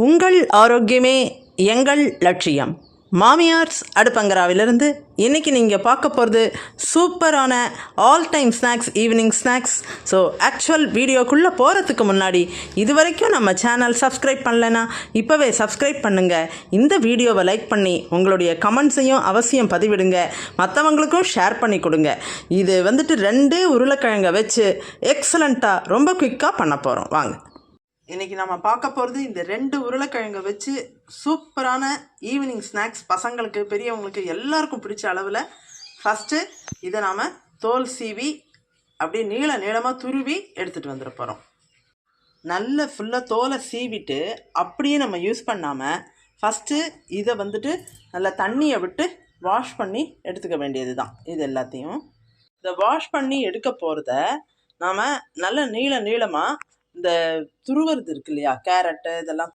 உங்கள் ஆரோக்கியமே எங்கள் லட்சியம். மாமியார்ஸ் அடுப்பங்கராவிலிருந்து இன்றைக்கி நீங்கள் பார்க்க போகிறது சூப்பரான all time snacks, evening snacks. So actual வீடியோக்குள்ளே போகிறதுக்கு முன்னாடி இது வரைக்கும் நம்ம சேனல் சப்ஸ்கிரைப் பண்ணலைன்னா இப்போவே சப்ஸ்கிரைப் பண்ணுங்கள். இந்த வீடியோவை லைக் பண்ணி உங்களுடைய கமெண்ட்ஸையும் அவசியம் பதிவிடுங்க. மற்றவங்களுக்கும் ஷேர் பண்ணி கொடுங்க. இது 2 உருளைக்கிழங்கை வச்சு எக்ஸலண்ட்டாக ரொம்ப குயிக்காக பண்ண போகிறோம். வாங்க. இன்றைக்கி நம்ம பார்க்க போகிறது இந்த 2 உருளைக்கிழங்கை வச்சு சூப்பரான ஈவினிங் ஸ்நாக்ஸ். பசங்களுக்கு, பெரியவங்களுக்கு எல்லாருக்கும் பிடிச்ச அளவில். ஃபஸ்ட்டு இதை நாம் தோல் சீவி அப்படியே நீளமாக துருவி எடுத்துகிட்டு வந்துட போகிறோம். நல்ல ஃபுல்லாக தோலை சீவிட்டு அப்படியே நம்ம யூஸ் பண்ணாமல் ஃபஸ்ட்டு இதை நல்லா தண்ணியை விட்டு வாஷ் பண்ணி எடுத்துக்க வேண்டியது தான். இது எல்லாத்தையும் இதை வாஷ் பண்ணி எடுக்க போகிறத நாம் நல்ல நீளமாக இந்த துருவறது இருக்கு இல்லையா, கேரட்டு இதெல்லாம்